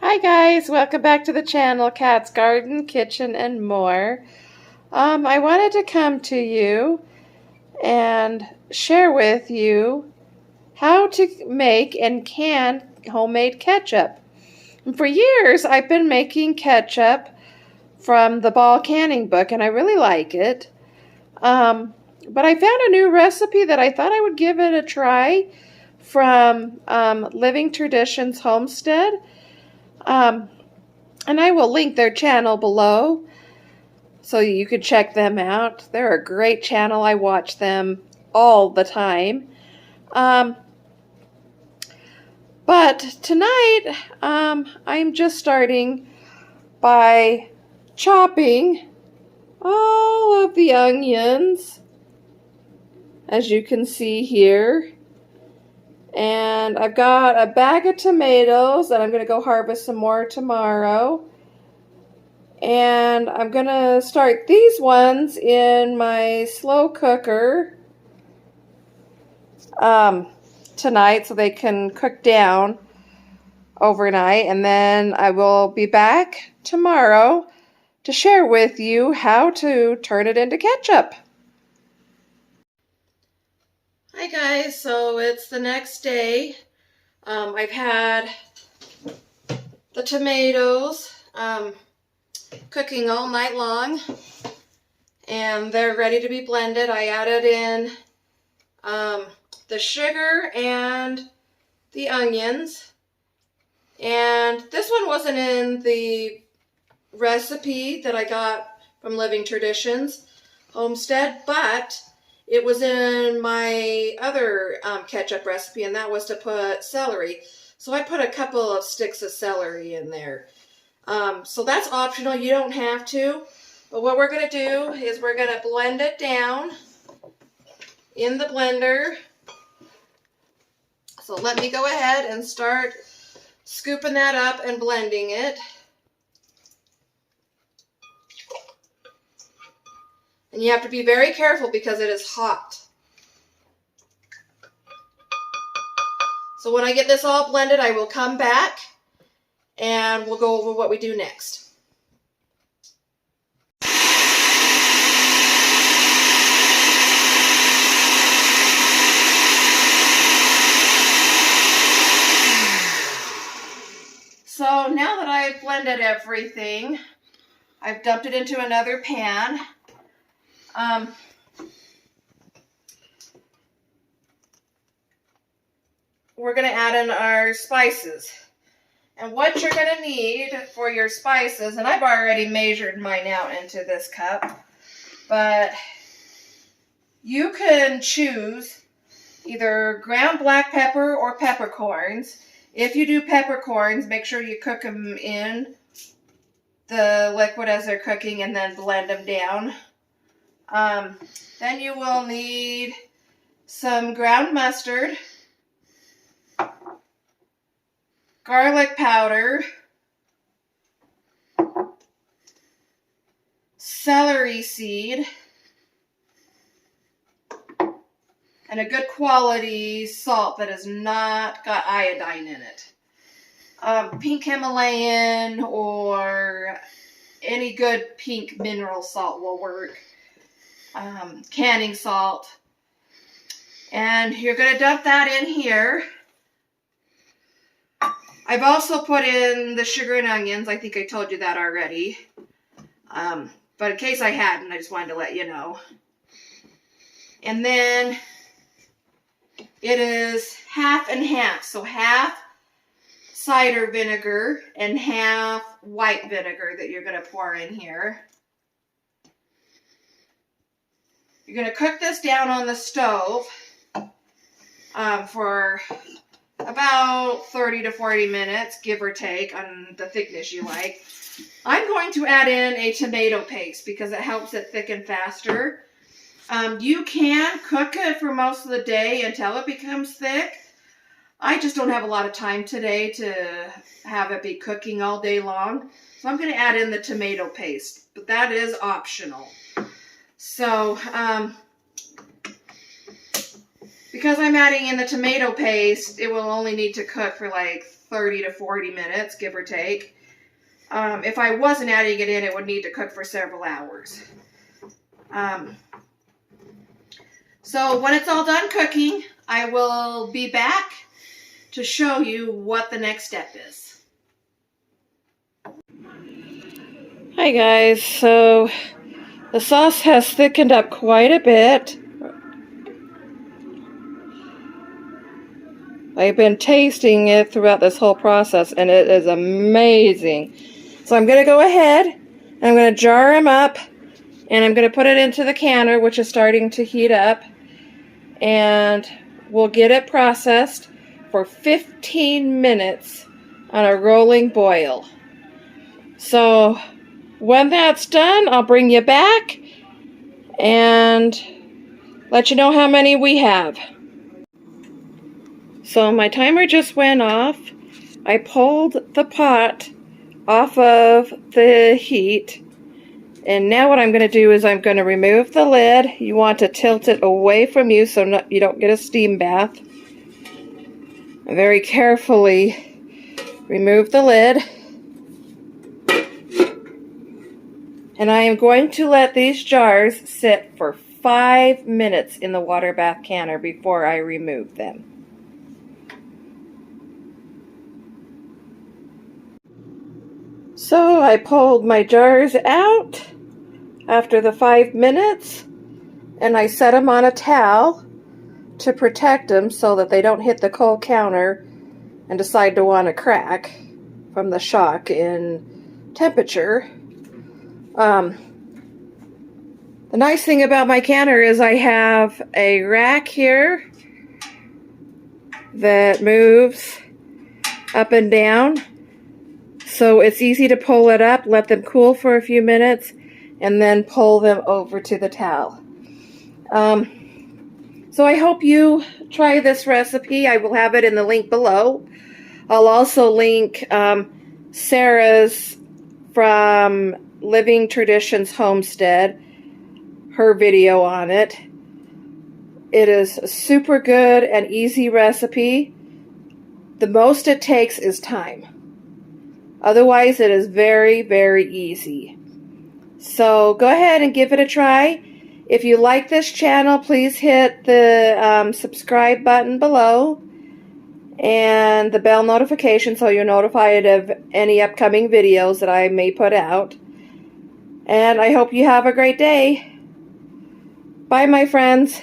Hi guys, welcome back to the channel, Cat's Garden, Kitchen, and more. I wanted to come to you and share with you how to make and can homemade ketchup. And for years, I've been making ketchup from the Ball Canning book, and I really like it. But I found a new recipe that I thought I would give it a try from Living Traditions Homestead. And I will link their channel below so you can check them out. They're a great channel. I watch them all the time. But tonight, I'm just starting by chopping all of the onions, as you can see here. And I've got a bag of tomatoes that I'm going to go harvest some more tomorrow. And I'm going to start these ones in my slow cooker tonight so they can cook down overnight. And then I will be back tomorrow to share with you how to turn it into ketchup. Hi guys, so it's the next day. I've had the tomatoes cooking all night long, and they're ready to be blended. I added in the sugar and the onions, and this one wasn't in the recipe that I got from Living Traditions Homestead, but it was in my other ketchup recipe, and that was to put celery. So I put a couple of sticks of celery in there. So that's optional. You don't have to. But what we're going to do is we're going to blend it down in the blender. So let me go ahead and start scooping that up and blending it. And you have to be very careful because it is hot. So when I get this all blended, I will come back and we'll go over what we do next. So now that I've blended everything, I've dumped it into another pan. We're going to add in our spices. And what you're going to need for your spices, and I've already measured mine out into this cup, but you can choose either ground black pepper or peppercorns. If you do peppercorns, make sure you cook them in the liquid as they're cooking and then blend them down. Then you will need some ground mustard, garlic powder, celery seed, and a good quality salt that has not got iodine in it. Pink Himalayan or any good pink mineral salt will work. Canning salt. And you're going to dump that in here. I've also put in the sugar and onions. I think I told you that already. But in case I hadn't, I just wanted to let you know. And then it is half and half. So half cider vinegar and half white vinegar that you're going to pour in here. You're going to cook this down on the stove for about 30 to 40 minutes, give or take, on the thickness you like. I'm going to add in a tomato paste because it helps it thicken faster. You can cook it for most of the day until it becomes thick. I just don't have a lot of time today to have it be cooking all day long. So I'm going to add in the tomato paste, but that is optional. So, because I'm adding in the tomato paste, it will only need to cook for like 30 to 40 minutes, give or take. If I wasn't adding it in, it would need to cook for several hours. So when it's all done cooking, I will be back to show you what the next step is. Hi guys, so the sauce has thickened up quite a bit. I've been tasting it throughout this whole process and it is amazing. So I'm going to go ahead and I'm going to jar them up and I'm going to put it into the canner, which is starting to heat up, and we'll get it processed for 15 minutes on a rolling boil. So when that's done, I'll bring you back and let you know how many we have. So my timer just went off. I pulled the pot off of the heat. And now what I'm going to do is I'm going to remove the lid. You want to tilt it away from you so you don't get a steam bath. I very carefully remove the lid. And I am going to let these jars sit for 5 minutes in the water bath canner before I remove them. So I pulled my jars out after the 5 minutes and I set them on a towel to protect them so that they don't hit the cold counter and decide to want to crack from the shock in temperature. The nice thing about my canner is I have a rack here that moves up and down. So it's easy to pull it up, let them cool for a few minutes, and then pull them over to the towel. So I hope you try this recipe. I will have it in the link below. I'll also link Sarah's from Living Traditions Homestead, her video on it. It is a super good and easy recipe. The most it takes is time. Otherwise, it is very, very easy. So go ahead and give it a try. If you like this channel, please hit the subscribe button below and the bell notification so you're notified of any upcoming videos that I may put out. And I hope you have a great day. Bye, my friends.